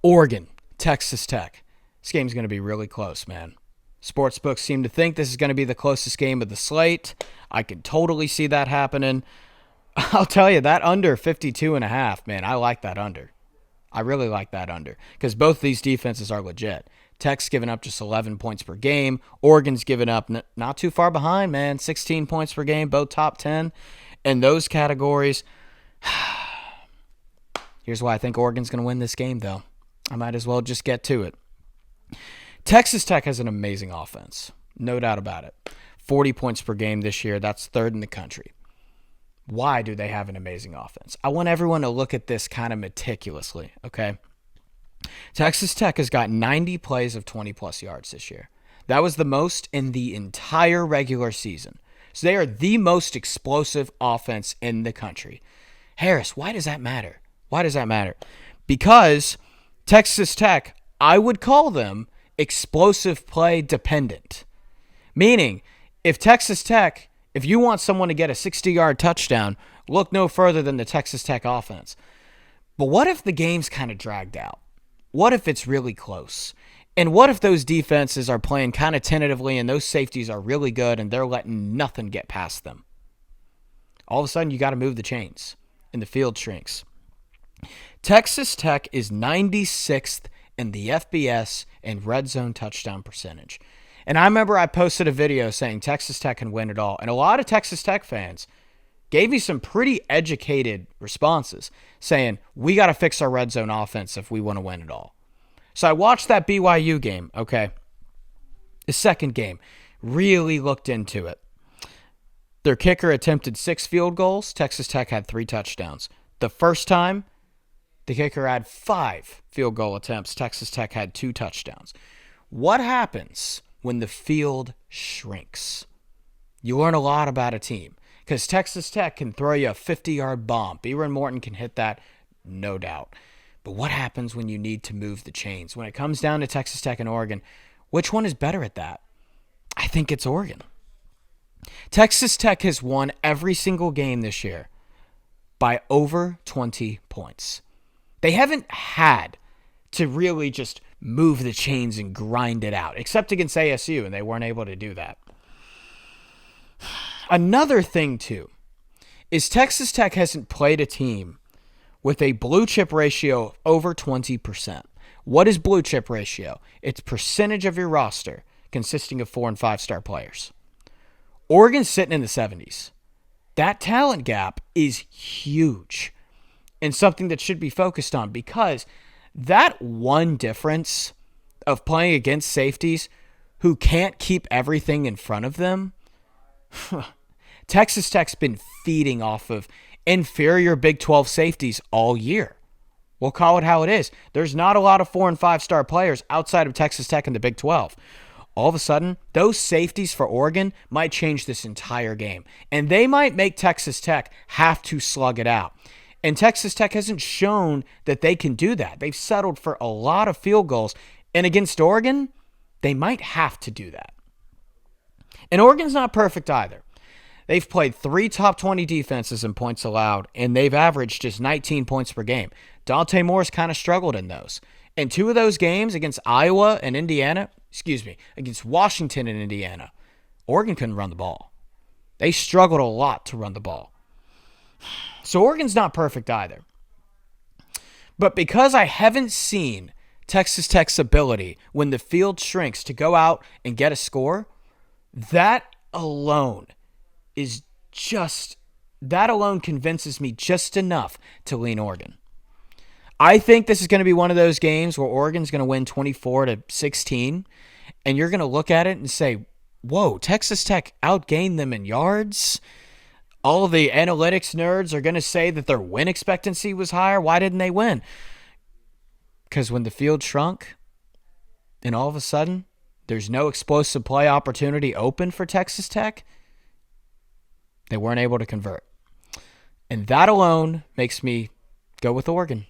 Oregon, Texas Tech. This game's going to be really close, man. Sportsbooks seem to think this is going to be the closest game of the slate. I can totally see that happening. I'll tell you, that under 52.5, man, I like that under. I really like that under because both these defenses are legit. Tech's giving up just 11 points per game. Oregon's giving up not too far behind, man, 16 points per game, both top 10. In those categories, here's why I think Oregon's going to win this game, though. I might as well just get to it. Texas Tech has an amazing offense, no doubt about it. 40 points per game this year. That's third in the country. Why do they have an amazing offense? I want everyone to look at this kind of meticulously, okay? Texas Tech has got 90 plays of 20-plus yards this year. That was the most in the entire regular season. So they are the most explosive offense in the country. Harris, why does that matter? Why does that matter? Because Texas Tech, I would call them explosive play dependent. Meaning, if Texas Tech, if you want someone to get a 60-yard touchdown, look no further than the Texas Tech offense. But what if the game's kind of dragged out? What if it's really close? And what if those defenses are playing kind of tentatively and those safeties are really good and they're letting nothing get past them? All of a sudden, you got to move the chains and the field shrinks. Texas Tech is 96th in the FBS and red zone touchdown percentage. And I remember I posted a video saying Texas Tech can win it all. And a lot of Texas Tech fans gave me some pretty educated responses saying, we got to fix our red zone offense if we want to win it all. So I watched that BYU game, okay? The second game, really looked into it. Their kicker attempted 6 field goals. Texas Tech had 3 touchdowns. The first time, the kicker had 5 field goal attempts. Texas Tech had 2 touchdowns. What happens when the field shrinks? You learn a lot about a team because Texas Tech can throw you a 50-yard bomb. Byron Morton can hit that, no doubt. But what happens when you need to move the chains? When it comes down to Texas Tech and Oregon, which one is better at that? I think it's Oregon. Texas Tech has won every single game this year by over 20 points. They haven't had to really just move the chains and grind it out, except against ASU, and they weren't able to do that. Another thing, too, is Texas Tech hasn't played a team with a blue chip ratio of over 20%. What is blue chip ratio? It's percentage of your roster consisting of 4- and 5-star players. Oregon's sitting in the 70s. That talent gap is huge and something that should be focused on because that one difference of playing against safeties who can't keep everything in front of them, Texas Tech's been feeding off of inferior Big 12 safeties all year. We'll call it how it is. There's not a lot of 4- and 5-star players outside of Texas Tech in the Big 12. All of a sudden, those safeties for Oregon might change this entire game. And they might make Texas Tech have to slug it out. And Texas Tech hasn't shown that they can do that. They've settled for a lot of field goals. And against Oregon, they might have to do that. And Oregon's not perfect either. They've played 3 top 20 defenses in points allowed, and they've averaged just 19 points per game. Dante Moore's kind of struggled in those. In 2 of those games against Iowa and against Washington and Indiana, Oregon couldn't run the ball. They struggled a lot to run the ball. So Oregon's not perfect either. But because I haven't seen Texas Tech's ability when the field shrinks to go out and get a score, that alone convinces me just enough to lean Oregon. I think this is going to be one of those games where Oregon's going to win 24-16, and you're going to look at it and say, whoa, Texas Tech outgained them in yards? All of the analytics nerds are going to say that their win expectancy was higher. Why didn't they win? Because when the field shrunk and all of a sudden there's no explosive play opportunity open for Texas Tech, they weren't able to convert. And that alone makes me go with Oregon.